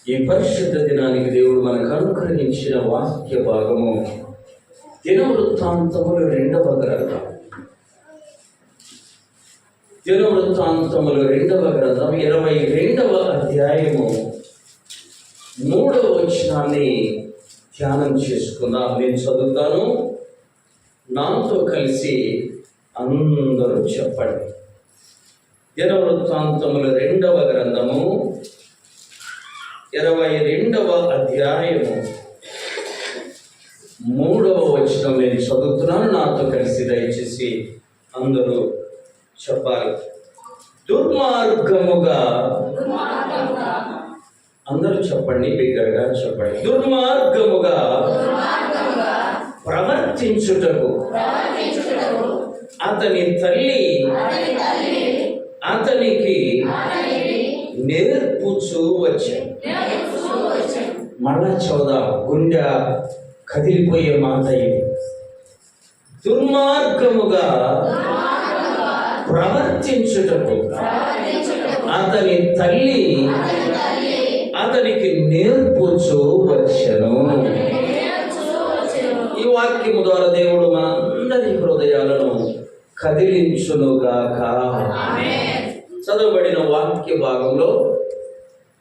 ఈ పరిశుద్ధ దినానికి దేవుడు మనకు అనుగ్రహించిన వాక్య భాగము దినవృత్తాంతములు 2వ గ్రంథం. దినవృత్తాంతములు 2వ గ్రంథం 22వ అధ్యాయము 3వ వచనాన్ని ధ్యానం చేసుకుందాం. నేను చదువుతాను, నాతో కలిసి అందరూ చెప్పండి. దినవృత్తాంతములు 2వ గ్రంథము 22వ అధ్యాయము 3వ వచనం నేను చదువుతున్నాను. నాతో కలిసి దయచేసి అందరూ చెప్పాలి. దుర్మార్గముగా, అందరూ చెప్పండి, బిగ్గరగా చెప్పండి. దుర్మార్గముగా ప్రవర్తించుటకు అతని తల్లి అతనికి నేర్పుచూ వచ్చాడు. మళ్ళా చదువుదాం, గుండె కదిలిపోయే మాట ఇది. దుర్మార్గముగా ప్రవర్తించుటకు అతని తల్లి అతనికి నేర్పుచూ వచ్చెను. ఈ వాక్యము ద్వారా దేవుడు మనందరి హృదయాలను కదిలించునుగాక. చదవబడిన వాక్య భాగంలో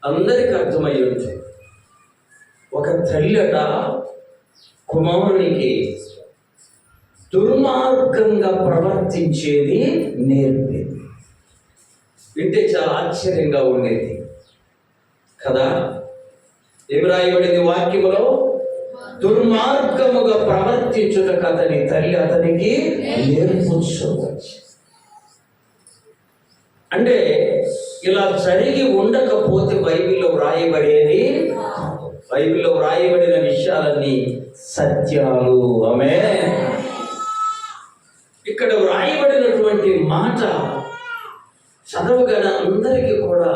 అందరికి అర్థమై ఉంటుంది. ఒక తల్లిట కుమారునికి దుర్మార్గంగా ప్రవర్తించేది నేర్పింది. వింటే చాలా ఆశ్చర్యంగా ఉండేది కదా. ఏమి రాయబడింది వాక్యములో? దుర్మార్గముగా ప్రవర్తించుటకు అతని తల్లి అతనికి నేర్పుకోవచ్చు. అంటే ఇలా జరిగి ఉండకపోతే బైబిల్లో వ్రాయబడేది, బైబిల్లో వ్రాయబడిన విషయాలన్నీ సత్యాలు. ఆమేన్. ఇక్కడ వ్రాయబడినటువంటి మాట చదవగానే అందరికీ కూడా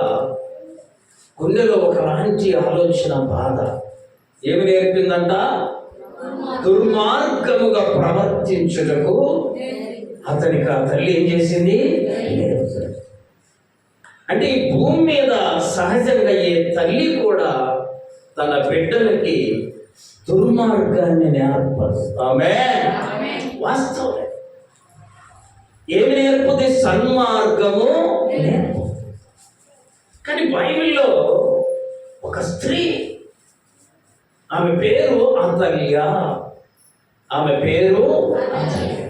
గుండెలో ఒకలాంటి ఆలోచన, బాధ. ఏమి నేర్పిందంట? దుర్మార్గముగా ప్రవర్తించుటకు అతనికి ఆ తల్లి ఏం చేసింది? అంటే ఈ భూమి మీద సహజంగా ఏ తల్లి కూడా తన బిడ్డలకి దుర్మార్గాన్ని నేర్పదు. ఆమేన్. వాస్తవం. ఏమి నేర్పుది? సన్మార్గము నేర్పు. కానీ బైబిల్లో ఒక స్త్రీ, ఆమె పేరు అతల్య. ఆమె పేరు అతల్య.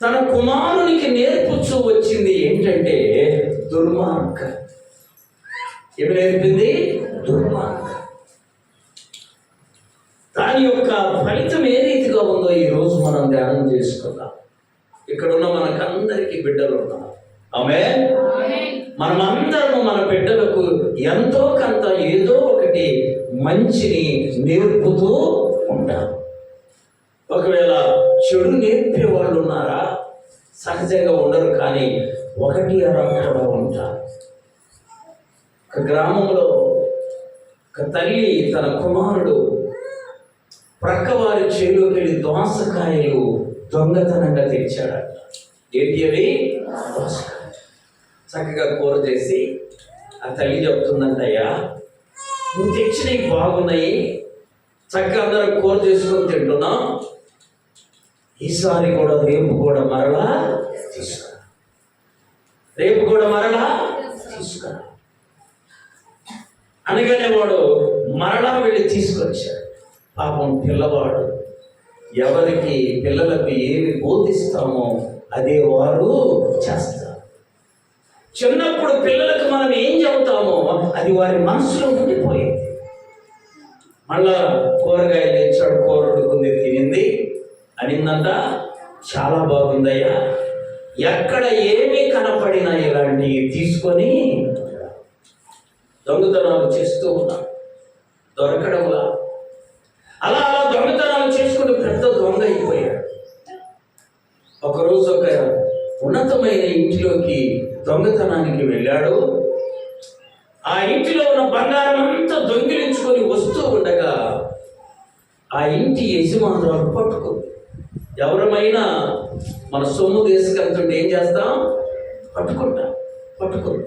తన కుమారునికి నేర్పుచూ వచ్చింది ఏంటంటే దుర్మార్గం. ఏమి నేర్పింది? దుర్మార్గం. దాని యొక్క ఫలితం ఏ రీతిగా ఉందో ఈరోజు మనం ధ్యానం చేసుకుందాం. ఇక్కడ ఉన్న మనకందరికీ బిడ్డలు ఉన్నారు. ఆమేన్. మనమందరము మన బిడ్డలకు ఎంతో కొంత ఏదో ఒకటి మంచిని నేర్పుతూ ఉంటారు. ఒకవేళ చెడు నేర్పే వాళ్ళు ఉన్నారా? సహజంగా ఉండరు, కానీ 1-2 కూడా ఉంటారు. ఒక గ్రామంలో ఒక తల్లి తన కుమారుడు ప్రక్కవారి చేలోకి వెళ్ళి దోసకాయలు దొంగతనంగా తెచ్చాడట. ఏంటి అవి? దోసకాయలు. చక్కగా కూర చేసి ఆ తల్లి చెప్తుందంట, అయ్యా నువ్వు తెచ్చినవి బాగున్నాయి, చక్కగా అందరం కూర చేసుకొని తింటున్నాం, ఈసారి కూడా రేపు కూడా మరలా తీసుకురా, రేపు కూడా మరలా తీసుకురా అనగానే వాడు మరలా వెళ్ళి తీసుకొచ్చాడు. పాపం పిల్లవాడు ఎవరికి పిల్లలకు ఏమి బోధిస్తామో అదే వారు చేస్తారు. చిన్నప్పుడు పిల్లలకు మనం ఏం చెబుతామో అది వారి మనసులో ఉండిపోయింది. మళ్ళా కూరగాయలు తెచ్చాడు, కూర వండుకుంది, తినింది, అనిందంట చాలా బాగుందయ్యా, ఎక్కడ ఏమీ కనపడినా ఇలాంటివి తీసుకొని దొంగతనాలు చేస్తూ ఉన్నాం, దొరకడంలా. అలా అలా దొంగతనాలు చేసుకుని పెద్ద దొంగ అయిపోయాడు. ఒకరోజు ఒక ఉన్నతమైన ఇంటిలోకి దొంగతనానికి వెళ్ళాడు. ఆ ఇంటిలో ఉన్న బంగారం అంతా దొంగిలించుకొని వస్తూ ఉండగా ఆ ఇంటి యజమానురాలు పట్టుకుంది. ఎవరమైనా మన సొమ్ము తీసుకెళ్తుంటే ఏం చేస్తాం? పట్టుకుంది.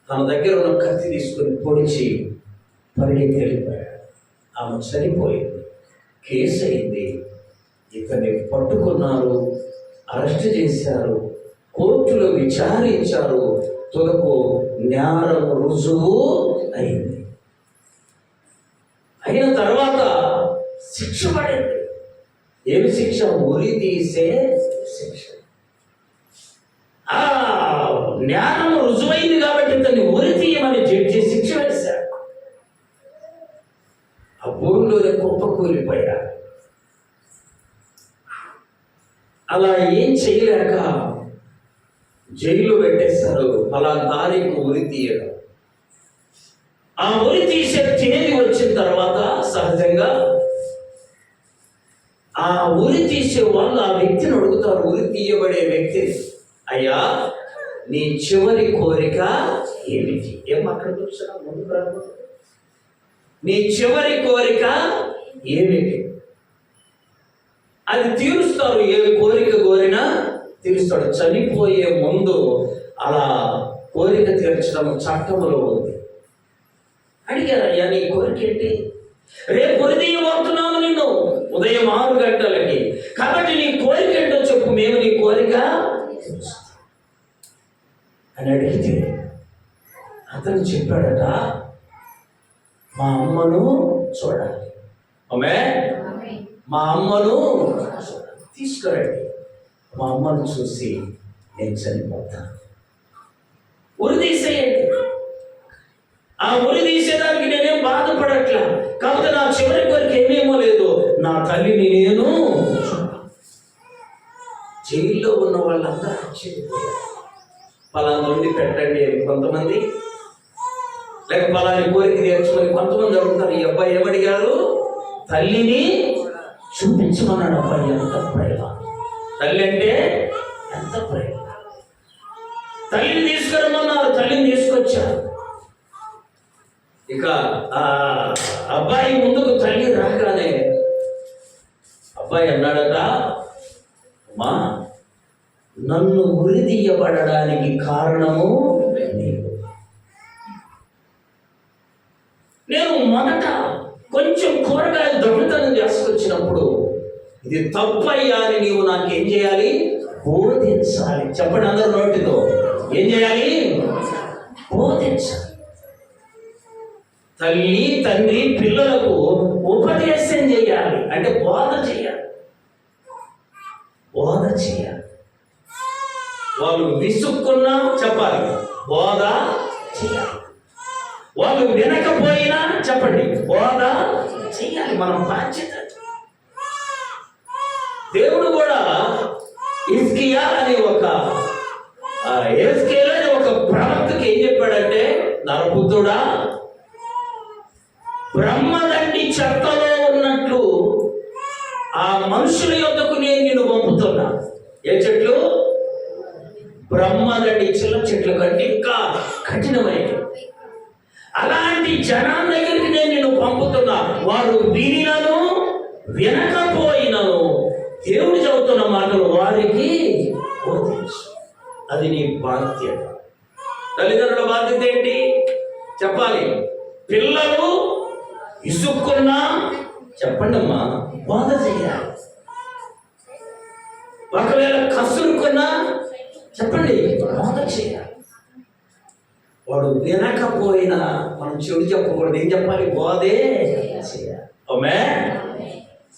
తన దగ్గర ఉన్న కత్తి తీసుకొని పొడిచి పరిగెత్తి వెళ్ళిపోయాడు. ఆమె చనిపోయింది. కేసు అయింది. ఇతన్ని పట్టుకున్నారు, అరెస్ట్ చేశారు, కోర్టులో విచారించారు. తుదకు నేరం రుజువు అయింది. అయిన తర్వాత శిక్ష పడింది. ఏమి శిక్ష? ఉరి తీసే శిక్ష. ఆ జ్ఞానం రుజువైంది కాబట్టి ఇతన్ని ఉరి తీయమని జడ్జి శిక్ష వేశాడు. ఆ భూమిలోనే కుప్ప కూలిపోయాడు. అలా ఏం చేయలేక జైలు పెట్టేశారు. ఫలానా తారీఖు ఉరి తీయడం. ఆ ఉరి తీసే తేదీ వచ్చిన తర్వాత సహజంగా ఆ ఉరి తీసే వాళ్ళు ఆ వ్యక్తిని అడుగుతారు. ఉరి తీయబడే వ్యక్తి, అయ్యా నీ చివరి కోరిక ఏమిటి? ఏం అక్కడ చూసినా ముందు రాదు. నీ చివరి కోరిక ఏమిటి? అది తీరుస్తారు. ఏ కోరిక కోరినా తీరుస్తాడు. చనిపోయే ముందు అలా కోరిక తీర్చడం చట్టంలో ఉంది. అడిగారు, అయ్యా నీ కోరిక ఏంటి? రేపు ఉదయం నిన్ను ఉదయం 6 గంటలకి, కాబట్టి నీ కోరిక ఏంటో చెప్పు, మేము నీ కోరిక అని అడిగితే అతను చెప్పాడట, మా అమ్మను చూడాలి. ఆమె మా అమ్మను తీసుకురండి. మా అమ్మను చూసి నేను చనిపోతాను. ఉరి తీసేయండి. ఆ ఉరి తీసేదానికి నేనేం బాధపడట్లా. కాకపోతే నా చివరి కోరిక ఏమేమో లేదు, నా తల్లిని నేను. జైల్లో ఉన్న వాళ్ళందరూ ఆశ్చర్యపోయారు. పలానా వండి పెట్టండి అని కొంతమంది, లేక పలాని కోరిక తీర్చుకొని కొంతమంది అడుగుతారు. ఈ అబ్బాయి ఏమడిగారు? తల్లిని చూపించమన్నాడు. అబ్బాయి ఎంత ప్రేమ! తల్లి అంటే ఎంత ప్రేమ! తల్లిని తీసుకురమ్మన్నారు. తల్లిని తీసుకొచ్చారు. ఇక ఆ అబ్బాయి ముందుకు తల్లి రాగానే అబ్బాయి అన్నాడట, అమ్మా నన్ను ఉరి తీయబడడానికి కారణము నీవు. నేను మొదట కొంచెం కూరగాయలు దొంగతనం చేసుకొచ్చినప్పుడు ఇది తప్పయ్యా అని నీవు నాకేం చేయాలి? బోధించాలి. చెప్పండి అందరూ నోటితో. ఏం చేయాలి? బోధించాలి. తల్లి తండ్రి పిల్లలకు ఉపదేశం చేయాలి. అంటే బోధ చేయాలి. బోధ చేయాలి. వాళ్ళు విసుక్కున్నా చెప్పాలి, బోధ చేయాలి. వాళ్ళు వినకపోయినా చెప్పండి, బోధ చేయాలి. మనం బాధ్యత. దేవుడు కూడా హిజ్కియా అనే ఒక ప్రవక్తకి ఏం చెప్పాడంటే, నరపుత్రుడా, బ్రహ్మదండి చెత్తలో ఉన్నట్లు ఆ మనుషుల యొద్దకు నేను నిన్ను పంపుతున్నా. ఏ చెట్లు? బ్రహ్మదండి చిన్న చెట్లు కంటే ఇంకా కఠినమైనవి. అలాంటి జనాల దగ్గరికి నేను నిన్ను పంపుతున్నా. వారు వినినను వినకపోయినను దేవుడు చెబుతున్న మాటలు వారికి బోధించు. అది నీ బాధ్యత. తల్లిదండ్రుల బాధ్యత ఏంటి చెప్పాలి. పిల్లలు ఇసుక్కున్నా చెప్పండి అమ్మా, బోధ చేయాలి. ఒకవేళ కసురుకున్నా చెప్పండి, బోధ చేయాలి. వాడు వినకపోయినా మనం చెడు చెప్పకూడదు. ఏం చెప్పాలి? బోధే చేయాలి. ఆమేన్.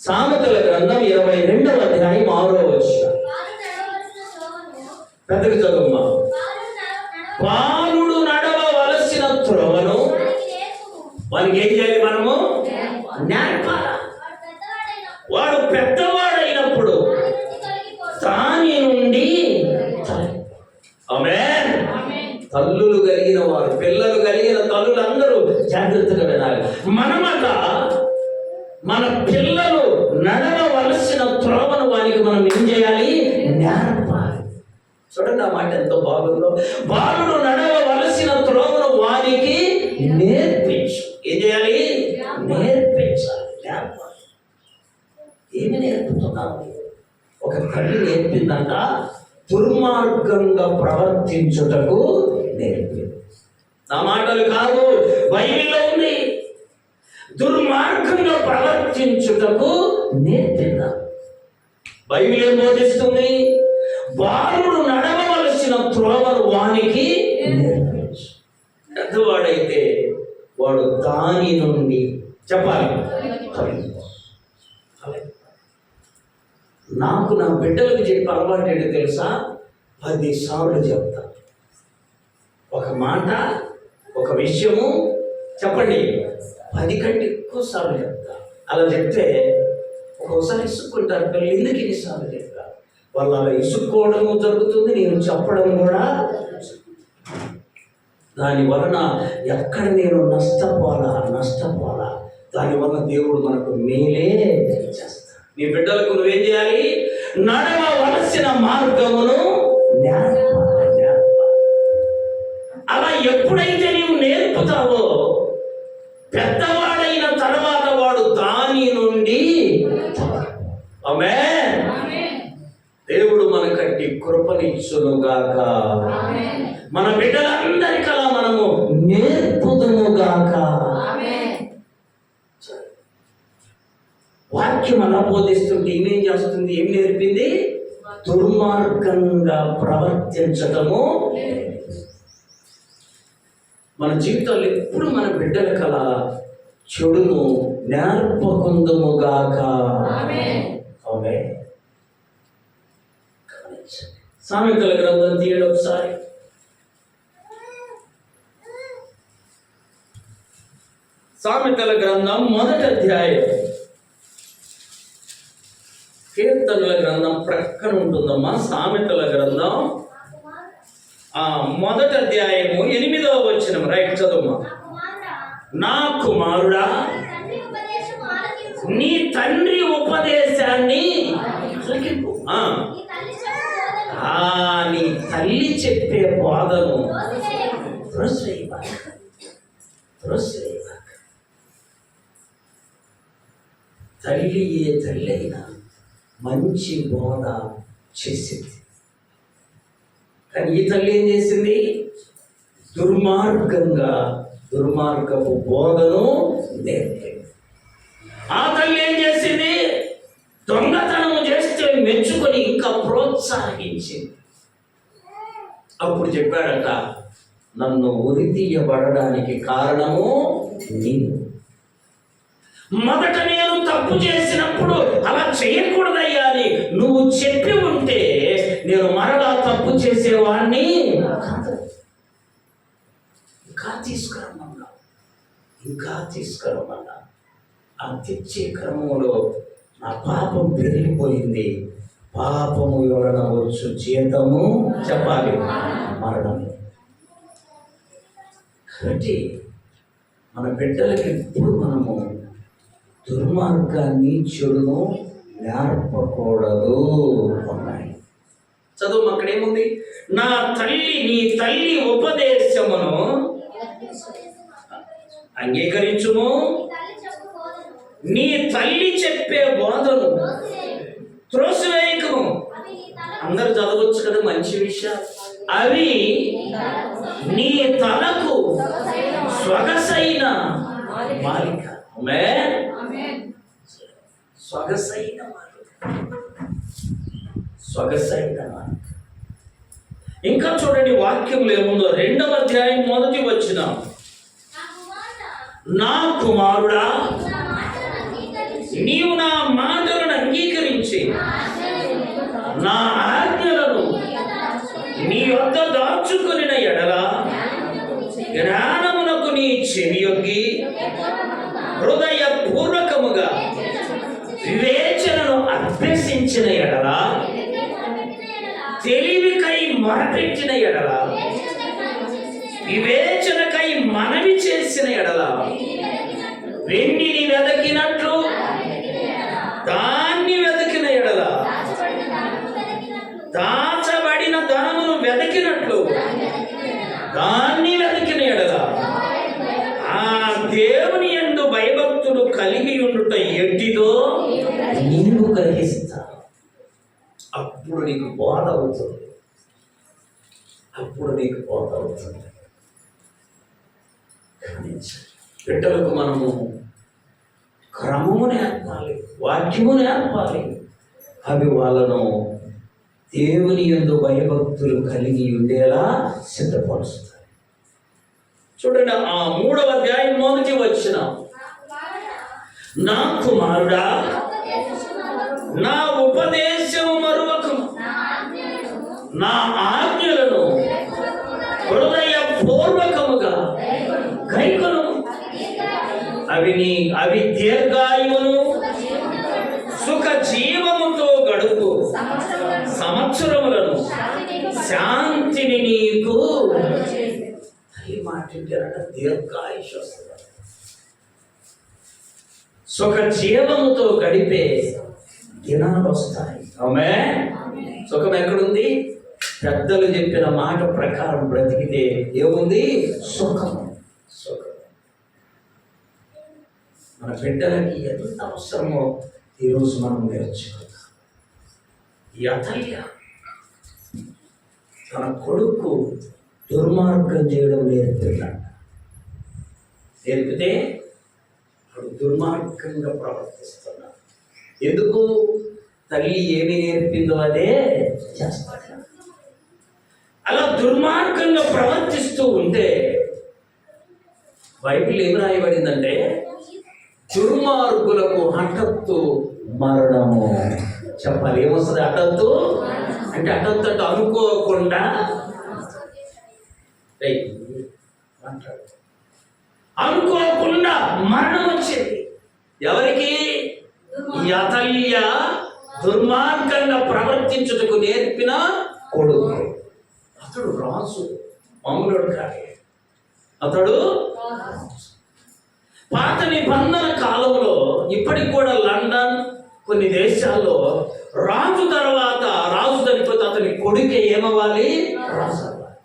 సామెతల గ్రంథం 22వ అధ్యాయం 6వ వచనం. పెద్దగా చదువుమా. బాలుడు నడవవలసిన త్రోవను వానికి ఏం చేయాలి? మనము నేర్పాలి. వాడు పెద్దవాడైనప్పుడు దాని నుండి ఆమేన్. తల్లులు కలిగిన వారు, పిల్లలు కలిగిన తల్లులు అందరూ జాగ్రత్తగా వినాలి. మనమట మన పిల్లలు నడవవలసిన త్రోవను వారికి మనం ఏం చేయాలి? నేర్పాలి. చూడండి ఆ మాట ఎంతో బాగుందో. బాలుడు నడవవలసిన త్రోవను వారికి నేర్పించు. ఏం చేయాలి? నేర్పించాలి, నేర్పాలి. ఏమి నేర్పుతున్నావు? ఒక తల్లి నేర్పిందంట, దుర్మార్గంగా ప్రవర్తించుటకు నేర్పింది. నా మాటలు కాదు, బైబిల్లో ఉంది. దుర్మార్గంగా ప్రవర్తించుటకు నేర్పిన బైబిల్ ఏం బోధిస్తుంది? బాలుడు నడవవలసిన త్రోవను వానికి నేర్పించు. పెద్దవాడైతే వాడు దాని నుండి చెప్పాలి. నాకు నా బిడ్డలకు చెప్పే అలవాటు ఏంటో తెలుసా? 10 సార్లు చెప్తా. ఒక మాట, ఒక విషయము చెప్పండి, 10 కంటే ఎక్కువ సార్లు చెప్తా. అలా చెప్తే ఒక్కోసారి ఇసుక్కుంటారు పిల్లలు. ఎందుకు ఇన్నిసార్లు చెప్తా? వాళ్ళు అలా ఇసుక్కోవడము జరుగుతుంది, నేను చెప్పడం కూడా. దాని వలన ఎక్కడ నేను నష్టపోలా. దానివల్ల దేవుడు మనకు మేలే చేస్తాడు. నీ బిడ్డలకు నువ్వేం చేయాలి? నడవవలసిన మార్గమును నేర్పాలి. అలా ఎప్పుడైతే నీవు నేర్పుతావో పెద్దవాడైన తర్వాత వాడు దాని నుండి. ఆమేన్. దేవుడు మనకట్టి కృపనిచ్చునుగాక. మన బిడ్డలందరికీ అలా మనము నేర్పుదుముగాక. వాక్యం అలా బోధిస్తుంటే ఏమేం చేస్తుంది? ఏం నేర్పింది? దుర్మార్గంగా ప్రవర్తించటము. మన జీవితాల్లో ఎప్పుడు మన బిడ్డలకు అలా చెడును నేర్పకుందుముగాక. ఆమేన్. సామెతల గ్రంథం తీయడం ఒకసారి. సామెతల గ్రంథం 1వ అధ్యాయం. కీర్తనల గ్రంథం ప్రక్కన ఉంటుందమ్మా. సామెతల గ్రంథం 1వ అధ్యాయము 8వ వచనం. రైట్, చదువుమా. నా కుమారుడా, నీ తండ్రి ఉపదేశాన్ని నీ తల్లి చెప్పే బోధను తల్లి ఏ తల్లి అయినా మంచి బోధ చేసింది. కానీ ఈ తల్లి ఏం చేసింది? దుర్మార్గపు బోధను నేర్పింది. ఆ తల్లి ఏం చేసింది? దొంగతనము చేస్తే మెచ్చుకొని ఇంకా ప్రోత్సహించింది. అప్పుడు చెప్పాడట, నన్ను ఉరి తీయబడడానికి కారణము నీవు. మొదట నేను తప్పు చేసినప్పుడు అలా చేయకూడదయ్యా అని నువ్వు చెప్పి ఉంటే నేను మరలా తప్పు చేసేవాడిని కాదు. ఇంకా తీసుకురమ్మన్నా. ఆ తెచ్చే క్రమంలో నా పాపం పెరిగిపోయింది. పాపము ఎవరన వచ్చు, జీతము చెప్పాలి మరణము. కాబట్టి మన బిడ్డలకి ఎప్పుడు మనము దుర్మార్గాన్ని, చెడును నేర్పకూడదు ఉన్నాయి. చదువు అక్కడేముంది? నీ తల్లి ఉపదేశమును అంగీకరించుము, నీ తల్లి చెప్పే బోధను త్రోసివేయకము. అందరు చదవచ్చు కదా మంచి విషయాలు. అవి నీ తలకు సొగసైన మాలిక. సొగసైన మాలిక. ఇంకా చూడండి వాక్యంలో ఏముందో. 2వ అధ్యాయం 1వ వచనం. నా కుమారుడా, నీవు నా మాటలను అంగీకరించి నా ఆజ్ఞలను నీ వద్ద దాచుకుని ఎడల జ్ఞానమునకు నీ చెవియొగ్గి హృదయపూర్వకముగా వివేచనను అభ్యసించిన ఎడల, తెలివికై మొరపెట్టిన ఎడల, వివేచనకై మనవి చేసిన ఎడల, వెండిని వెదకినట్లు దాన్ని వెతికిన ఎడల, దాచబడిన ధనమును వెతికినట్లు దాన్ని వెతికిన ఎడల, ఆ దేవుని యందు భయభక్తులు కలిగి ఉండుట ఎట్టిదో నీవు గ్రహిస్తా. అప్పుడు నీకు బోధ అవుతుంది. బిడ్డలకు మనము క్రమము నేర్పాలి, వాక్యము నేర్పాలి. అవి వాళ్ళను దేవుని యందు భయభక్తులు కలిగి ఉండేలా సిద్ధపరుస్తాయి. చూడండి, ఆ 3వ అధ్యాయం 1వ వచనం, నా కుమారుడా నా ఉపదేశము మరువకము, నా ఆజ్ఞలను హృదయపూర్వకముగా గైకొను. అవి దీర్ఘాయువును సుఖ జీవముతో గడుపు సంవత్సరములను శాంతిని నీకు. ఈ మాట దీర్ఘాయుష వస్తుంది. సుఖ జీవముతో గడిపే దినాలు వస్తాయి. ఆమేన్. సుఖం ఎక్కడుంది? పెద్దలు చెప్పిన మాట ప్రకారం బ్రతికితే ఏముంది? సుఖము. సుఖం మన బిడ్డలకి ఎంత అవసరమో ఈరోజు మనం నేర్చుకుందాం. ఈ అతల్య తన కొడుకు దుర్మార్గం చేయడం నేర్పిన్నాడు. నేర్పితే వాడు దుర్మార్గంగా ప్రవర్తిస్తున్నాడు. ఎందుకు? తల్లి ఏమి నేర్పిందో అదే చేస్తాడు. అలా దుర్మార్గంగా ప్రవర్తిస్తూ ఉంటే బైబిల్ ఏమి రాయబడిందంటే, దుర్మార్గులకు హఠత్తు మరణము. చెప్పాలి, ఏమొస్తుంది? హఠత్తు అంటే హఠత్తు అంటే అనుకోకుండా అనుకోకుండా మరణం వచ్చేది. ఎవరికి? ఈ అతల్య దుర్మార్గంగా ప్రవర్తించుటకు నేర్పిన కొడుకు. అతడు రాజు, మామూలుడు కాదు. అతడు పాత నిబంధన కాలంలో ఇప్పటికి కూడా లండన్ కొన్ని దేశాల్లో రాజు తర్వాత, రాజు చనిపోతే అతని కొడుకే ఏమవ్వాలి? రాజు అవ్వాలి.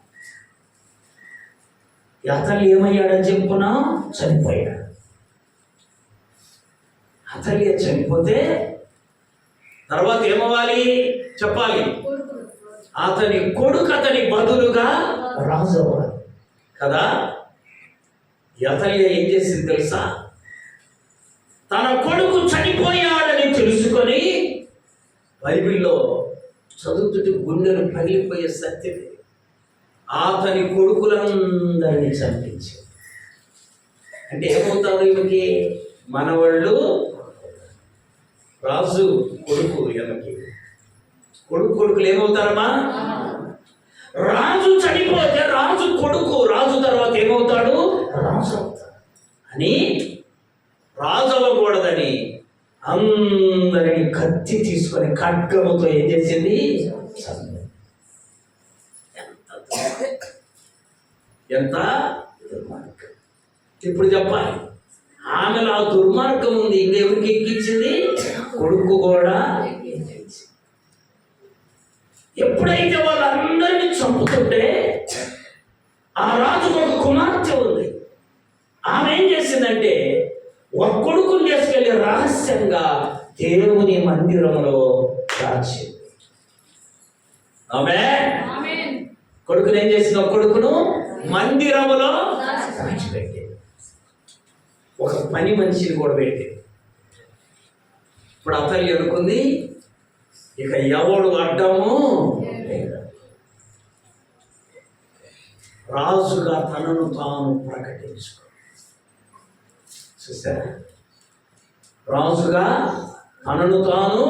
అతను ఏమయ్యాడని చెప్పుకున్నా? చనిపోయాడు. అతల్య చనిపోతే తర్వాత ఏమవ్వాలి? చెప్పాలి. అతని కొడుకు అతని బదులుగా రాజు అవ్వాలి కదా. అతల్య ఏం చేసింది తెలుసా? తన కొడుకు చనిపోయాడని తెలుసుకొని బైబిల్లో చదువుతుంటే గుండెలు పగిలిపోయే సత్యం, అతని కొడుకులందరినీ చంపించి. అంటే ఏమవుతాడు? ఈమెకి మనవాళ్ళు రాజు కొడుకు, ఈమెకి కొడుకులు ఏమవుతారమ్మా? రాజు చనిపోతే రాజు కొడుకు రాజు తర్వాత ఏమవుతాడు? రాజు అవుతాడు అని, రాజు అవ్వకూడదని అందరినీ కత్తి తీసుకొని ఖడ్గముతో ఏం చేసింది? ఎంత దుర్మార్గం! ఇప్పుడు చెప్పాలి, ఆమెలో ఆ దుర్మార్గం ఉంది. ఇంకెవరికి ఎక్కించింది? కొడుకు కూడా ఎక్కించింది. ఎప్పుడైతే వాళ్ళందరినీ చంపుతుంటే ఆ రాజుకు ఒక కుమార్తె ఉంది. ఆమె ఏం చేసిందంటే, ఒక కొడుకుని చేసుకెళ్ళి రహస్యంగా దేవుని మందిరంలో దాచింది. ఆమేన్. కొడుకుని ఏం చేసింది? ఒక కొడుకును మందిరములో దాచిపెట్టింది. ఒక పని మనిషిని కూడా పెట్టింది. ఇప్పుడు అతల్లి అనుకుంది, ఇక ఎవడు అడ్డము లేదు. రాజుగా తనను తాను ప్రకటించుకో. చూసారా? రాజుగా తనను తాను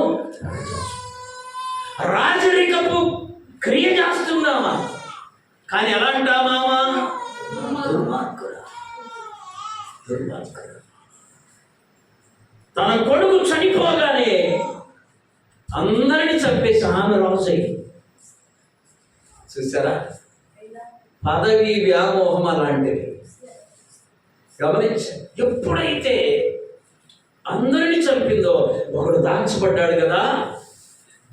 రాజరికపు క్రియ చేస్తున్నామా, కానీ ఎలా అంటామామా? దుర్మార్గుడా. తన కొడుకు చనిపోగానే అందరినీ చంపేసి ఆమె రాజు. చూసారా? పదవి వ్యామోహం అలాంటిది. గమనించండి, ఎప్పుడైతే అందరినీ చంపిందో ఒకడు దాచబడ్డాడు కదా.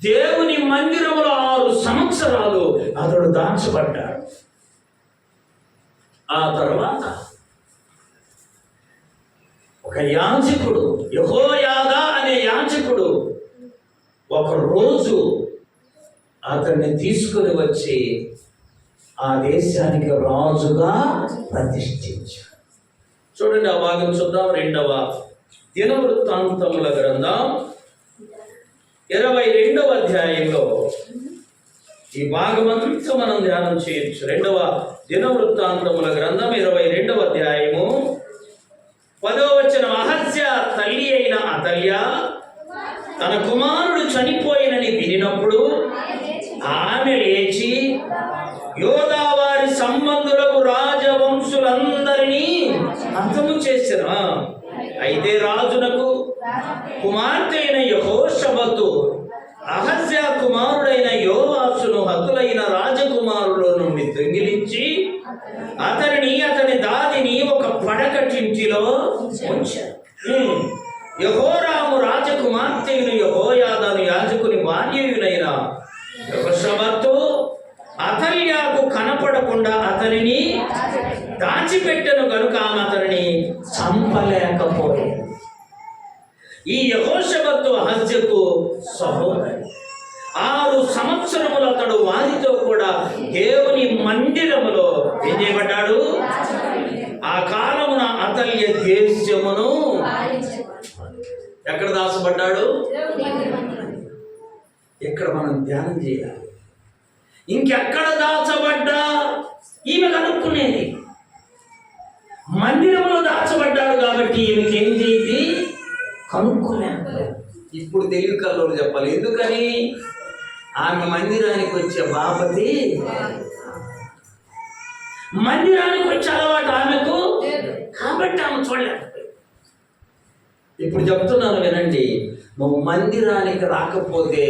దేవుని మందిరంలో 6 సంవత్సరాలు అతడు దాచబడ్డాడు. ఆ తర్వాత ఒక యాజకుడు, యెహోయాదా అనే యాజకుడు, ఒక రోజు అతన్ని తీసుకుని వచ్చి ఆ దేశానికి రాజుగా ప్రతిష్ఠించాడు. చూడండి, ఆ భాగం చూద్దాం. 2వ దినవృత్తాంతముల గ్రంథం 22వ అధ్యాయంలో ఈ భాగమంతా మనం ధ్యానం చేయొచ్చు. 2వ దినవృత్తాంతముల గ్రంథం 22వ అధ్యాయము 10వ వచనం. అహజ్య తల్లి అయిన అతల్య తన కుమారుడు చనిపోయినని వినినప్పుడు ఆమె లేచి యోధా వారి సంబంధులకు రాజవంశులందరినీ అంతము చేసిన. అయితే రాజునకు కుమార్తె అయిన యెహోషాఫాతు అహజ్యా కుమారుడైన యోవాషును హతులైన రాజకుమారుల నుండి దొంగిలించి అతని దాదిని ఒక పడకటింటిలో ఉంచారు. యెహోరాము రాజకుమార్తెను యెహోయాదాను యాజకుని భార్యయునైన యెహోషాఫాతు అతల్యాకు కనపడకుండా అతనిని దాచిపెట్టెను గనుక ఆమె అతనిని చంపలేకపోయింది. ఈ యెహోషాఫాతు అహజ్యాకు సహోదరుడు. 6 సంవత్సరములు అతడు వారితో కూడా దేవుని మందిరములో ఏం చేయబడ్డాడు. ఆ కాలమున అతల్య దేశమును ఎక్కడ దాచబడ్డాడు. ఇక్కడ మనం ధ్యానం చేయాలి. ఇంకెక్కడ దాచబడ్డా ఈమె కనుక్కునేది. మందిరంలో దాచబడ్డాడు కాబట్టి ఈమెకి ఏం చేయింది కనుక్కోలేదు. ఇప్పుడు తెలివి కల్లోడు చెప్పాలి. ఎందుకని? ఆమె మందిరానికి వచ్చే బాపతి, మందిరానికి వచ్చే అలవాటు ఆమెకు కాబట్టి ఆమె చూడలేదు. ఇప్పుడు చెప్తున్నాను వినండి, నువ్వు మందిరానికి రాకపోతే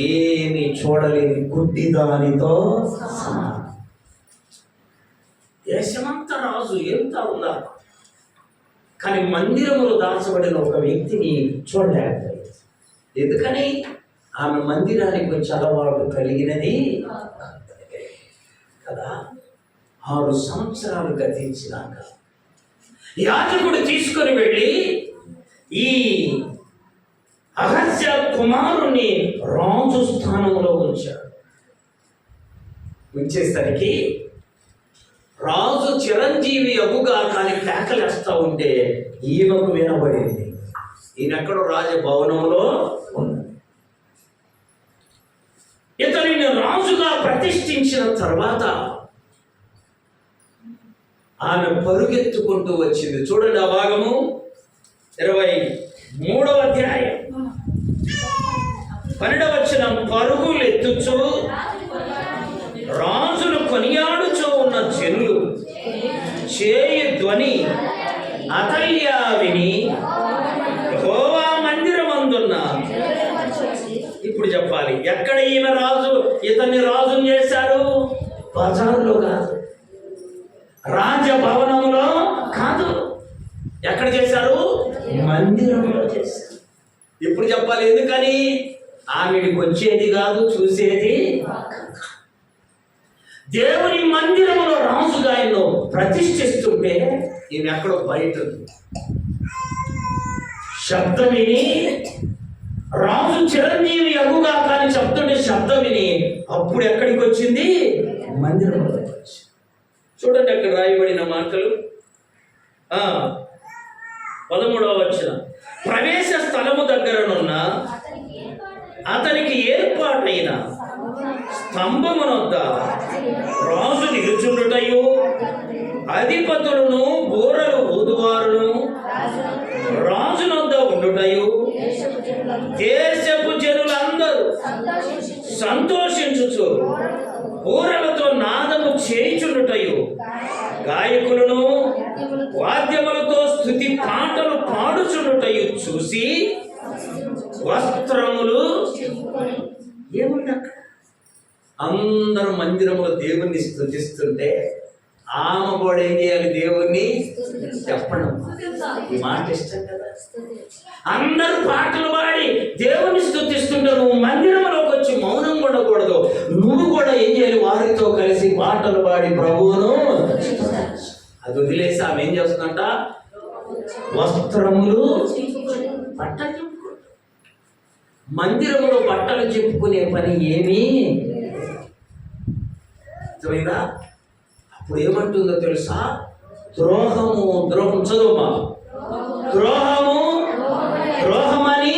ఏమి చూడలేని గుడ్డి దానితో సమానం. దేశమంతా రాజు ఎంత ఉన్నారు, కానీ మందిరములో దాచబడిన ఒక వ్యక్తిని చూడలేకపోయింది. ఎందుకని? ఆమె మందిరానికి వచ్చి అలవాటు కలిగినది కదా. 6 సంవత్సరాలు గతించినాక యాజకుడు తీసుకొని వెళ్ళి ఈ అహజ్యా కుమారుణ్ణి రాజు స్థానంలో ఉంచాడు. ఉంచేసరికి రాజు చిరంజీవి అగుగా కానీ కేకలేస్తా ఉంటే ఈమెకు వినబడింది. ఈయనెక్కడో రాజభవనంలో ఉన్నాడు. ఇతనిని రాజుగా ప్రతిష్ఠించిన తర్వాత ఆమె పరుగెత్తుకుంటూ వచ్చింది. చూడండి, ఆ భాగము 23వ అధ్యాయం 12వ వచనం. పరుగులెత్తుచు రాజును కొనియాడుచూ ఉన్న జనులు చేయి ధ్వని అతల్యా విని యెహోవా మందిరమందున్న, ఇప్పుడు చెప్పాలి, ఎక్కడ ఈమె రాజు ఇతన్ని రాజును చేశారు? బజారులో కాదు, రాజభవనంలో కాదు. ఎక్కడ చేశారు? మందిరంలో చేశారు. ఇప్పుడు చెప్పాలి, ఎందుకని? ఆమెడికి వచ్చేది కాదు, చూసేది. దేవుని మందిరంలో రాజుగా ఆయన్ను ప్రతిష్ఠిస్తుంటే ఈమె ఎక్కడో బయట శబ్దం విని, రాజు చిరంజీవి అగుగా కానీ చెప్తుంటే శబ్దం విని అప్పుడు ఎక్కడికి వచ్చింది? మందిరంలో వచ్చి. చూడండి అక్కడ రాయబడిన మాటలు. 13వ వచనం. ప్రవేశ స్థలము దగ్గరనున్న అతనికి ఏర్పాటైన స్తంభమునొద్ద రాజు నిలుచుండుటయు అధిపతులను బూరలు ఊదువారును రాజునొద్ద ఉండుటయు దేశపు జనులందరూ సంతోషించుచు బూరలతో నాదము చేయుచుండుటయు గాయకులను వాద్యములతో స్తుతి పాటలు పాడుచుండుటయు చూసి వస్త్రములు ఏముంది అక్కడ? అందరూ మందిరంలో దేవుణ్ణి స్తుతిస్తుంటే ఆమె కూడా ఏం చేయాలి? దేవుణ్ణి చెప్పడం. ఈ మాట ఇష్టం కదా. అందరూ పాటలు పాడి దేవుణ్ణి స్తుతిస్తుంటే నువ్వు మందిరంలోకి వచ్చి మౌనం ఉండకూడదు. నువ్వు కూడా ఏం చేయాలి? వారితో కలిసి పాటలు పాడి ప్రభువును. అది వదిలేసి ఆమె ఏం చేస్తుందంట? వస్త్రములు బట్టలు చెప్పుకుంటా. మందిరంలో బట్టలు చెప్పుకునే పని ఏమీ అర్థమైందా? అప్పుడు ఏమంటుందో తెలుసా? ద్రోహం చదువుమా. ద్రోహమని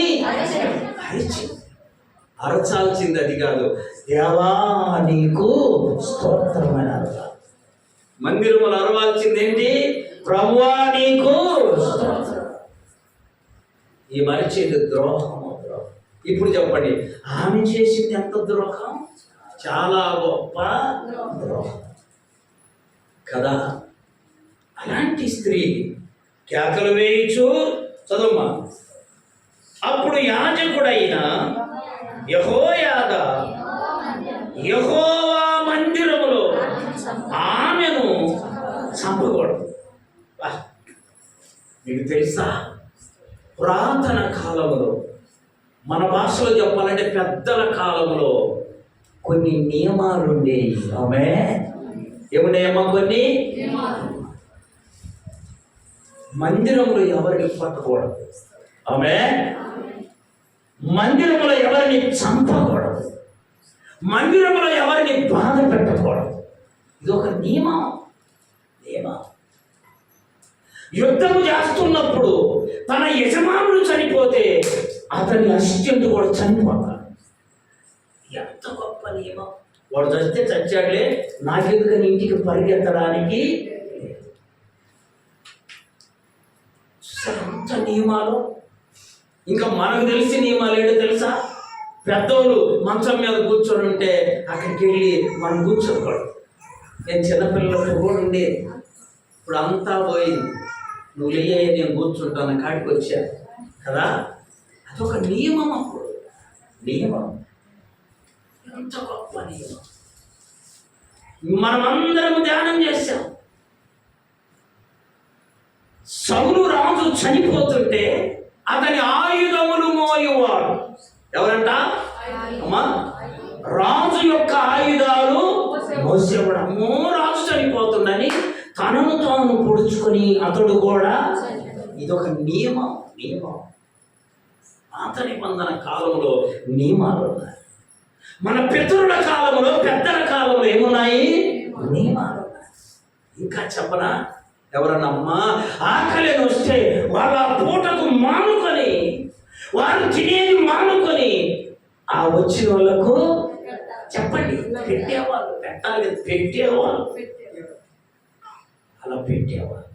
అరచాల్సింది అది కాదు. దేవా నీకు స్తోత్రమని అరచాలి. మందిరములు అరవాల్సింది ఏంటి? ప్రభువా నీకు స్తోత్రం. ఈ మరిచేది ద్రోహం. ఇప్పుడు చెప్పండి, ఆమె చేసింది ఎంత ద్రోహం? చాలా గొప్ప ద్రోహం కదా. అలాంటి స్త్రీ కేకలు వేయచ్చు. చదువుమా. అప్పుడు యాజకుడైన యెహోయాదా యెహోవా మందిరములో ఆమెను చంపకూడదు. మీకు తెలుసా, పురాతన కాలంలో, మన భాషలో చెప్పాలంటే పెద్దల కాలంలో కొన్ని నియమాలు ఉండేవి. ఆమె ఏమున్నాయమ్మా? కొన్ని మందిరంలో ఎవరిని పట్టకూడదు. ఆమె మందిరంలో ఎవరిని చంపకూడదు. మందిరంలో ఎవరిని బాధ పెట్టకూడదు. ఇది ఒక నియమం. యుద్ధము చేస్తున్నప్పుడు తన యజమానుడు చనిపోతే అతని అసిస్టెంట్ కూడా చనిపోతాడు. ఎంత గొప్ప నియమం! వాడు చస్తే చచ్చాడులే, నాకెందుకని ఇంటికి పరిగెత్తడానికి ఎంత నియమాలు. ఇంకా మనకు తెలిసి నియమాలు ఏంటో తెలుసా? పెద్దోళ్ళు మంచం మీద కూర్చొని ఉంటే అక్కడికి వెళ్ళి మనం కూర్చోకూడదు. నేను చిన్నపిల్లలకు కూడా ఉండేది, ఇప్పుడు అంతా పోయింది. నువ్వు లేయే, నేను కూర్చుంటాను కాడికి వచ్చా కదా. అదొక నియమం. అప్పుడు నియమం ఎంత గొప్ప నియమం. మనమందరం ధ్యానం చేశాం. సౌలు రాజు చనిపోతుంటే అతని ఆయుధములు మోయువాడు ఎవరంట? అమ్మా, రాజు యొక్క ఆయుధాలు మోసేవాడు. అమ్మో, రాజు చనిపోతుండని తనను తాను పొడుచుకొని అతడు కూడా. ఇదొక నియమం. పాత నిబంధన కాలంలో నియమాలు ఉన్నాయి. మన పితరుల కాలంలో, పెద్దల కాలంలో ఏమున్నాయి? నియమాలు ఉన్నాయి. ఇంకా చెప్పనా? ఎవరన్నా అమ్మా ఆకలి వస్తే వాళ్ళ పూటకు మానుకొని, వారు తినేది మానుకొని ఆ వచ్చిన వాళ్ళకు చెప్పండి పెట్టేవాళ్ళు. పెట్టాలి, పెట్టేవాళ్ళు. అలా పెట్టేవాళ్ళు.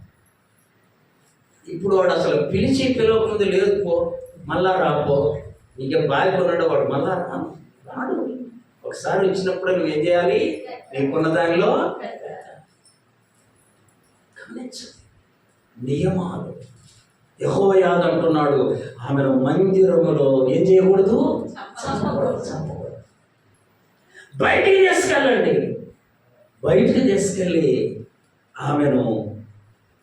ఇప్పుడు వాడు అసలు పిలవకముందు లేదు, పో మళ్ళా రాపో, నీకేం బాగున్నాడు వాడు, మళ్ళా రాడు. ఒకసారి వచ్చినప్పుడు నువ్వేం చేయాలి? నీకున్న దానిలో నియమాలు. యెహోయాదా అంటున్నాడు, ఆమెను మందిరములో ఏం చేయకూడదు? చంపకూడదు. బయటికి తీసుకెళ్ళి ఆమెను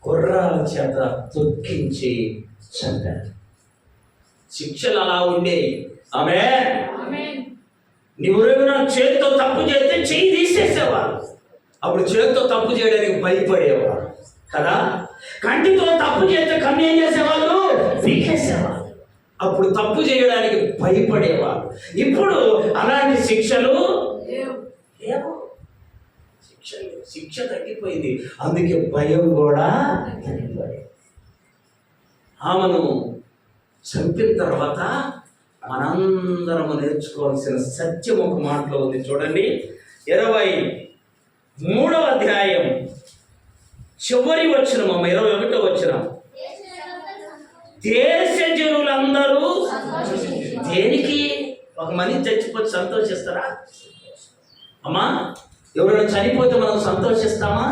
గుర్రాల చేత తొక్కించి చంపారు. శిక్షలు అలా ఉండేవి. ఆమె నువ్వెవరైనా చేతితో తప్పు చేస్తే చెయ్యి తీసేసేవారు. అప్పుడు చేతితో తప్పు చేయడానికి భయపడేవారు కదా. కంటితో తప్పు చేస్తే కన్ను ఏం చేసేవాళ్ళు? పీకేసేవారు. అప్పుడు తప్పు చేయడానికి భయపడేవారు. ఇప్పుడు అలాంటి శిక్షలు లేవు. శిక్ష తగ్గిపోయింది. అందుకే భయం కూడా తగ్గిపోయింది. ఆమెను చంపిన తర్వాత మనందరము నేర్చుకోవాల్సిన సత్యం ఒక మాటలో ఉంది. చూడండి, 23వ అధ్యాయం చివరి వచనం, 21వ వచనం. దేశ జనులందరూ దేనికి? ఒక మనిషి చచ్చిపోతే సంతోషిస్తారా? అమ్మా, ఎవరైనా చనిపోతే మనం సంతోషిస్తామా?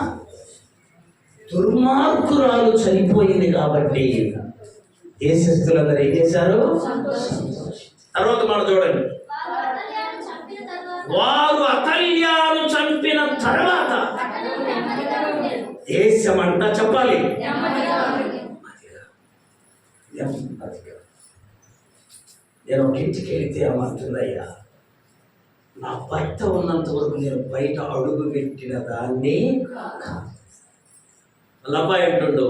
దుర్మార్గురాలు చనిపోయింది కాబట్టి దేశస్తులందరూ ఏం చేశారు? తర్వాత మనం చూడండి, వారు అతల్యాను చంపిన తర్వాత దేశమంతా చెప్పాలి నేను ఒక ఇంటికి వెళితే ఏమంటుందయ్యా, నా భర్త ఉన్నంత వరకు నేను బయట అడుగు పెట్టిన దాన్ని లబ్బాయి అంటుండు,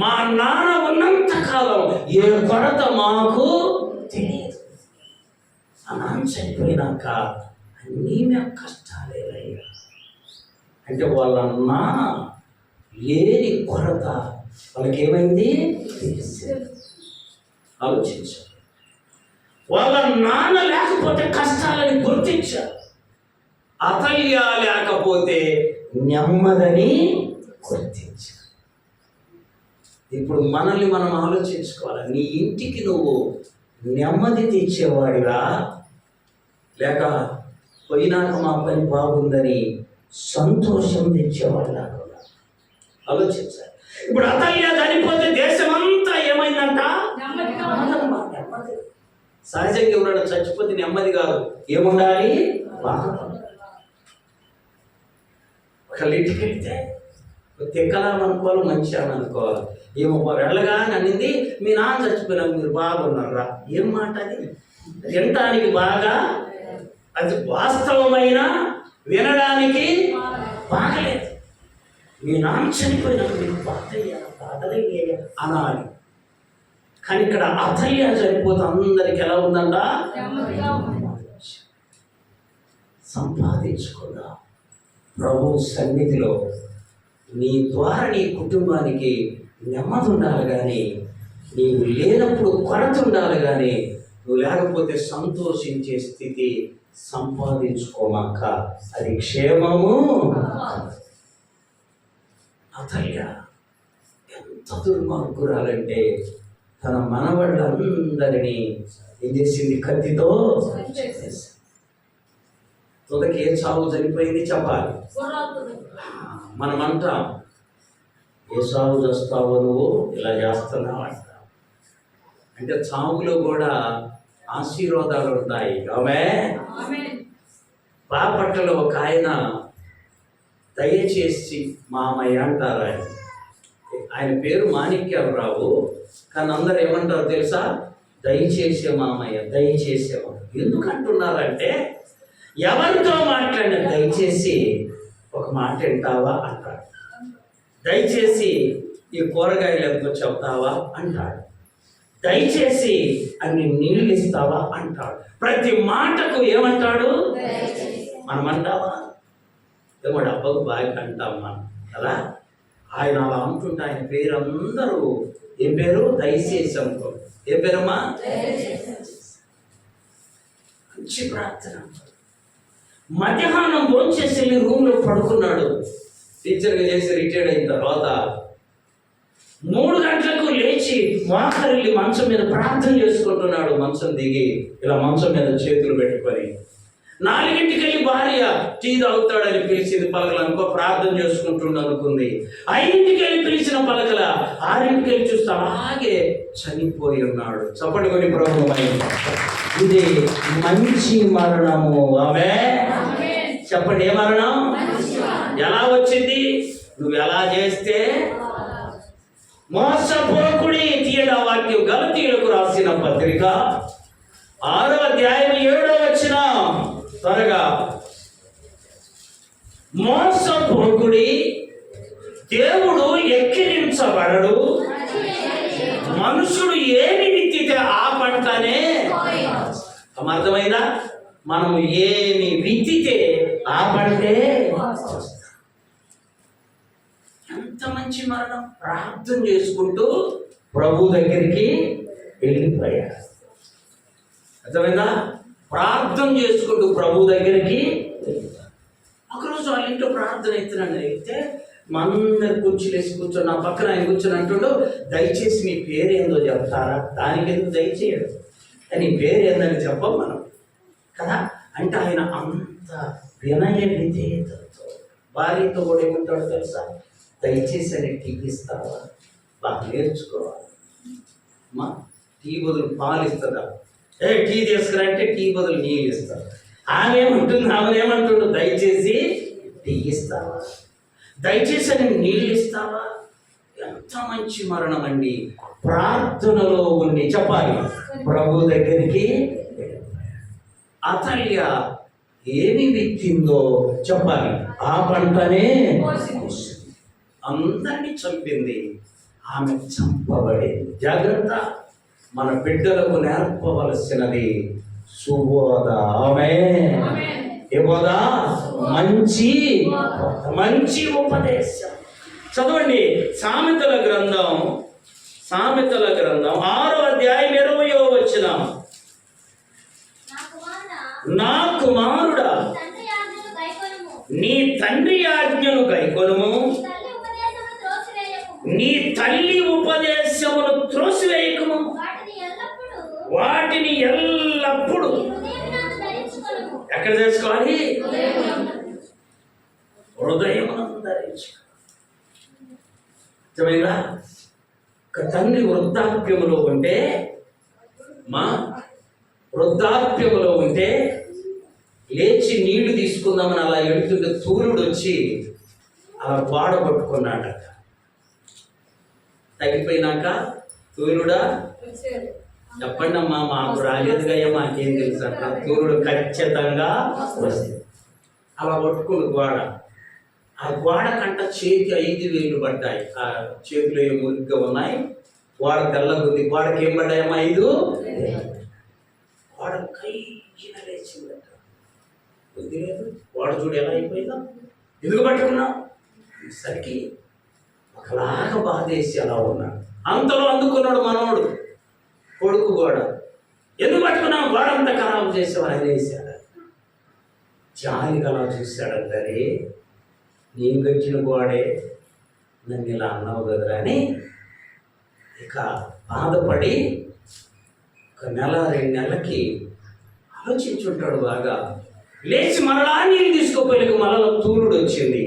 మా నాన్న ఉన్నంత కాలం ఏ కొరత మాకు తెలియదు. ఆ నాన్న చనిపోయినాక అన్నీ మేము కష్టాలేదయ్యా. అంటే వాళ్ళ నాన్న లేని కొరత వాళ్ళకి ఏమైంది ఆలోచించారు. వాళ్ళ నాన్న లేకపోతే కష్టాలని గుర్తించారు. అతల్య లేకపోతే నెమ్మదని గుర్తించారు. ఇప్పుడు మనల్ని మనం ఆలోచించుకోవాలి. నీ ఇంటికి నువ్వు నెమ్మది తెచ్చేవాడిగా, లేక పోయినాక మా పని బాగుందని సంతోషం తెచ్చేవాడిలా కూడా ఆలోచించాలి. ఇప్పుడు అతల్య చనిపోతే దేశమంతా ఏమైందంట? నెమ్మది. సహజంగా ఎవరైనా చచ్చిపోతే నెమ్మది కాదు, ఏముండాలి? ఒకళ్ళ ఇంటికి వెళ్తే తిక్కలామనుకోవాలి, మంచి అని అనుకోవాలి. ఏమో వెళ్ళగానే అనింది, మీ నాన్న చచ్చిపోయినా మీరు బాగున్నారా? ఏం మాట అది? వినటానికి బాగా, అది వాస్తవమైన వినడానికి బాగలేదు. మీ నాన్న చనిపోయినా మీరు బాధయ్యా అనాలి. కానీ ఇక్కడ అతల్య చనిపోతే అందరికి ఎలా ఉందంట? సంపాదించుకుందా ప్రభు సన్నిధిలో నీ ద్వారా నీ కుటుంబానికి నెమ్మది ఉండాలి, కానీ నీవు లేనప్పుడు కొరత ఉండాలి, కానీ నువ్వు లేకపోతే సంతోషించే స్థితి సంపాదించుకోమాక, అది క్షేమము. అతల్య ఎంత దుర్మార్గురాలంటే తన మనవళ్ళందరినీ ఏం చేసింది? కత్తితో. తుదకి ఏ చావు చనిపోయింది చెప్పాలి. మనం అంటాం, ఏ చావు చేస్తావో నువ్వు ఇలా చేస్తున్నావు అంటాం. అంటే చావులో కూడా ఆశీర్వాదాలు ఉంటాయి. ఆమె బాపట్లలో ఒక ఆయన దయచేసి మామయ్య అంటారు. ఆయన పేరు మాణిక్యాలరావు, కానీ అందరు ఏమంటారు తెలుసా? దయచేసే మామయ్య, దయచేసేవాడు. ఎందుకు అంటున్నారంటే, ఎవరితో మాట్లాడిన దయచేసి ఒక మాట వింటావా అంటాడు, దయచేసి ఈ కూరగాయలు ఎంతో చెప్తావా అంటాడు, దయచేసి అన్ని నీళ్ళు ఇస్తావా అంటాడు. ప్రతి మాటకు ఏమంటాడు? మనం అంటావా? ఏమో అబ్బకు బాగా అంటాం మనం కదా. ఆయన అలా అంటుంటే ఆయన పేరు అందరూ ఏ పేరు? దయచేసి అనుకో. ఏ పేరమ్మా? మంచి ప్రార్థన. మధ్యాహ్నం భోంచేసి వెళ్ళి రూమ్లో పడుకున్నాడు. టీచర్గా చేసి రిటైర్డ్ అయిన తర్వాత 3 గంటలకు లేచి మోకరిల్లి మంచం మీద ప్రార్థన చేసుకుంటున్నాడు. మంచం దిగి ఇలా మంచం మీద చేతులు పెట్టుకొని 4ంటికి వెళ్ళి భార్య టీ తాగుతాడని పిలిచింది, పలకలు అనుకో ప్రార్థన చేసుకుంటుండ అనుకుంది. 5ంటికి వెళ్ళి పిలిచిన పలకల 6ంటికి వెళ్ళి చూస్తే అలాగే చనిపోయి ఉన్నాడు. చప్పటి కొని ప్రభువై, ఇది మంచి మరణము. ఆమె చెప్పండి, ఏ మరణం? ఎలా వచ్చింది? నువ్వు ఎలా చేస్తే. మోసపోకుడి తీయడా వాక్యం గలతీయులకు రాసిన పత్రిక 6వ అధ్యాయం 7వ వచనం. త్వరగా. మోసపోకుడి, దేవుడు ఎక్కిరించబడడు, మనుషుడు ఏమి విత్తితే ఆ పంటనే. అర్థమైందా? మనం ఏమి విత్తితే ఆ పంటే. ఎంత మంచి మరణం! ప్రార్థన చేసుకుంటూ ప్రభు దగ్గరికి వెళ్ళిపోయాడు. అర్థమైందా? ప్రార్థన చేసుకుంటూ ప్రభు దగ్గరికి. ఒకరోజు వాళ్ళ ఇంట్లో ప్రార్థన ఎత్తున్నాను. అయితే మా అందరు కుర్చీలేసి కూర్చొని నా పక్కన ఆయన కూర్చొని అంటుండో, దయచేసి మీ పేరు ఏందో చెప్తారా? దానికి ఎందుకు దయచేయడు, నీ పేరు ఏందని చెప్పం మనం కదా. అంటే ఆయన అంత వినయ విధేయతతో భార్యతో కూడా ఏమంటాడు తెలుసా? దయచేసి అని టీ ఇస్తావా? బాగా నేర్చుకోవాలి. మా టీ బదులు పాలు ఇస్తుందా? టీ తీసుకురంటే టీ బదులు నీళ్ళు ఇస్తారు. ఆమె ఏమంటుండు? దయచేసి టీ ఇస్తావా? దయచేసి అని నీళ్ళు ఇస్తావా? ఎంత మంచి మరణం అండి! ప్రార్థనలో ఉండి చెప్పాలి ప్రభు దగ్గరికి. అతల్య ఏమి విత్తిందో చెప్పాలి, ఆ పంటనే అందరినీ చంపింది, ఆమె చంపబడింది. జాగ్రత్త, మన బిడ్డలకు నేర్పవలసినది సుబోధ. ఆమె ఏ బోధ? మంచి ఉపదేశం. చదవండి సామెతల గ్రంథం 6వ అధ్యాయం 20వ వచనం. నా కుమారుడా, నీ తండ్రి ఆజ్ఞను గైకొనుము, నీ తల్లి ఉపదేశమును త్రోసివేయకుము, వాటిని ఎల్లప్పుడూ ఎక్కడ చేసుకోవాలి? హృదయమునందు ధరించుకో. నిజమేనా? ఒక తండ్రి వృద్ధాప్యములో ఉంటే లేచి నీళ్లు తీసుకుందామని అలా ఎడుతుంటే సూర్యుడు వచ్చి అలా గోడ పట్టుకున్నాడట. తగ్గిపోయినాక సూర్యుడా చెప్పండి అమ్మా, మాకు రాలేదుగా, మాకేం తెలుసు అంట. సూర్యుడు ఖచ్చితంగా వస్తుంది. అలా పట్టుకుని గోడ, ఆ గోడ కంట చేతి 5 వేలు పడ్డాయి. ఆ చేతిలో ఏ మురిగ్గా ఉన్నాయి. గోడ తెల్లగుంది. గోడకి ఏం పడ్డాయమ్మా? 5 గోడ కైన లేచిందట. బుద్ధి లేదు. గోడ చూడు ఎలా అయిపోయిందా? ఎందుకు పట్టుకున్నావు? సరికి ఒకలాగా బాధేసి అలా ఉన్నాడు. అంతలో అందుకున్నాడు మనోడు, కొడుకు గోడ. ఎందుకు పట్టుకున్నావు? గోడ అంతా ఖరాబు చేసేవాడు. ఆయన వేసాడు. జాలిగా అలా చూశాడంటారే, నేను కట్టిన గోడే నన్ను ఇలా అన్నావు కదరా అని ఇక బాధపడి 1 నెల 2 నెలలకి ఆలోచించుంటాడు బాగా. లేచి మరలా నీళ్ళు తీసుకోపోయి మరలా సూర్యుడు వచ్చింది.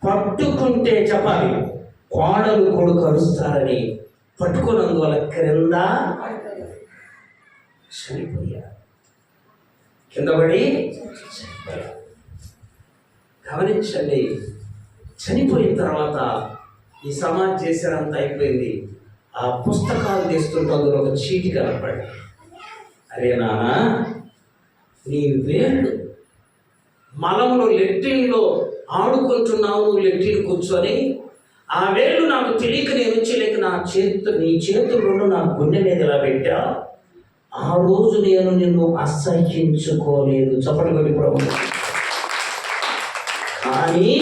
పట్టుకుంటే చెప్పాలి, కోడలు కొడుకు అరుస్తారని పట్టుకున్నందువల్ల క్రింద చనిపోయాడు. కింద పడి చనిపోయాడు. గమనించండి, చనిపోయిన తర్వాత ఈ సమాజ్ చేశారంతా అయిపోయింది. ఆ పుస్తకాలు తీస్తుంటే అందులో ఒక చీటి కనపడి, అరే నాన్న, నీ వేళ్ళు మలంలో లెట్రిన్లో ఆడుకుంటున్నావు, నువ్వు లెట్రిన్ కూర్చొని ఆ వేళ్ళు నాకు తెలియక నేను వచ్చేలేక నీ చేతుల్లో నా గుండె మీద ఇలా పెట్టా. ఆ రోజు నేను నిన్ను అసహ్యించుకోలేదు. చప్పట్లు కొట్టి ప్రభు. కానీ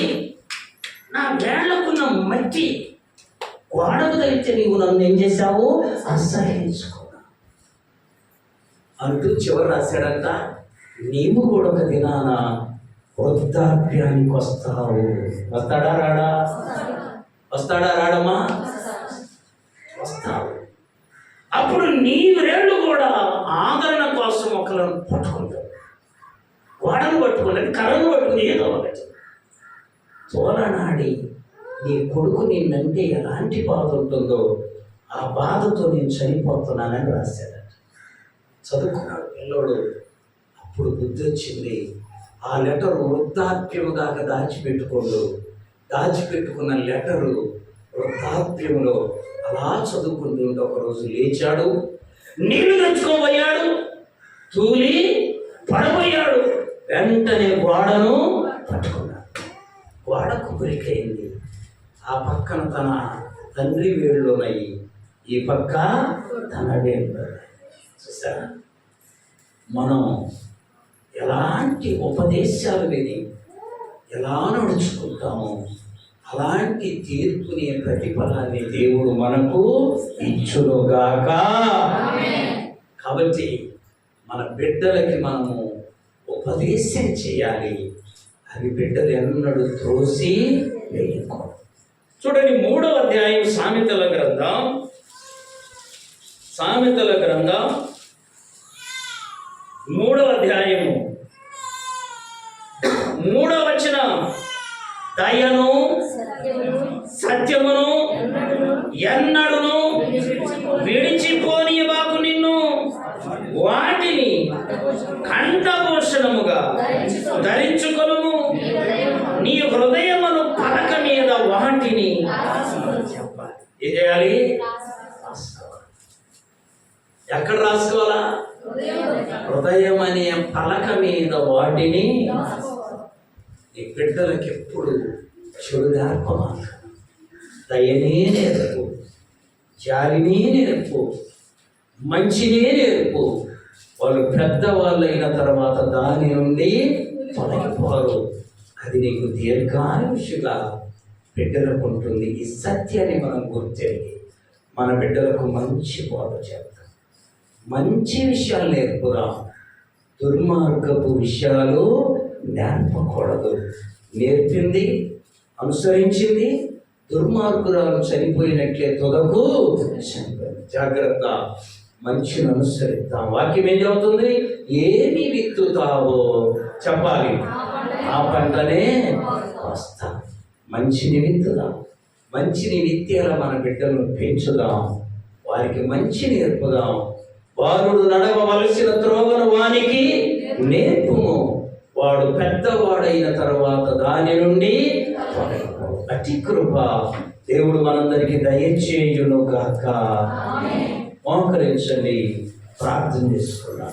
నా వేళ్లకున్న మట్టి గోడకు తగిలితే నీవు నన్ను ఏం చేశావు? అసహ్యించుకున్నా అంటూ చివరి రాశాడంట, నీవు కూడా ఒక దినాన వృద్ధాప్యానికి వస్తావు. వస్తాడా రాడా? వస్తాడా రాడమ్మా? వస్తావు. అప్పుడు నీ వేళ్ళు కూడా ఆదరణ కోసం ఒకళ్ళను పట్టుకుంటావు. గోడను పట్టుకున్నది, కర్రను పట్టుకుని ఏదో ఒకటి తోలనాడి నీ కొడుకు నిన్నంటే ఎలాంటి బాధ ఉంటుందో ఆ బాధతో నేను చనిపోతున్నానని రాశాడట. చదువుకున్నాడు పిల్లోడు. అప్పుడు బుద్ధి వచ్చింది. ఆ లెటరు వృద్ధాప్యము దాకా దాచిపెట్టుకున్న లెటరు వృద్ధాప్యములో అలా చదువుకుంటూ ఒకరోజు లేచాడు, నీళ్లు తెచ్చుకోబోయాడు, తూలి పడబోయాడు. వెంటనే గోడను పట్టుకున్నాడు. గోడ కుబరికైంది. ఆ పక్కన తన తండ్రి వేళ్ళు ఉన్నాయి, ఈ పక్క తన వేళ్ళు. చూసారా, మనం ఎలాంటి ఉపదేశాలు విని ఎలా నడుచుకుంటామో అలాంటి తీర్పుని ప్రతిఫలాన్ని దేవుడు మనకు ఇచ్చునుగాక. కాబట్టి మన బిడ్డలకి మనము ఉపదేశం చేయాలి. అవి బిడ్డలు ఎన్నడూ త్రోసి వేయకూడదు. చూడండి 3వ అధ్యాయం సామెతల గ్రంథం 3వ అధ్యాయము 3వ వచనం, దయను సత్యమును ఎన్నడును విడిచిపోనియబాకు, నిన్ను వాటిని కంఠభూషణముగా ధరించుకొనుము, నీ హృదయమును పలక మీద వాటిని చెప్పాలి. ఏం చేయాలి? ఎక్కడ రాసుకోవాలా? హృదయం అనే పలక మీద వాటిని. నీ బిడ్డలకు ఎప్పుడు చెడు నేర్పమాక. దయనే నేర్పు, జాలినే నేర్పు, మంచినే నేర్పు. వాళ్ళు పెద్దవాళ్ళు అయిన తర్వాత దాని నుండి తొలగిపోరు. అది నీకు దీర్ఘాయుషుగా బిడ్డలకు ఉంటుంది. ఈ సత్యాన్ని మనం గుర్తెరిగి మన బిడ్డలకు మంచి బోధ చేద్దాం, మంచి విషయాలు నేర్పుదాం. దుర్మార్గపు విషయాలు నేర్పకూడదు. నేర్పింది, అనుసరించింది దుర్మార్గురాలు చనిపోయినట్లే తుదకు చనిపోయింది. జాగ్రత్త, మంచిని అనుసరిద్దాం. వాక్యం ఏం చెబుతుంది? ఏమి విత్తుతావో చెప్పాలి, ఆ పంటనే వస్తా. మంచిని విత్తుదాం, మంచిని విత్తేలా మన బిడ్డలను పెంచుదాం, వారికి మంచి నేర్పుదాం. వారుడు నడవవలసిన త్రోవను వానికి నేర్పుము, వాడు పెద్దవాడైన తర్వాత దాని నుండి అతి కృప దేవుడు మనందరికీ దయచేయును గాక. మోకరించండి, ప్రార్థన చేసుకున్నాం.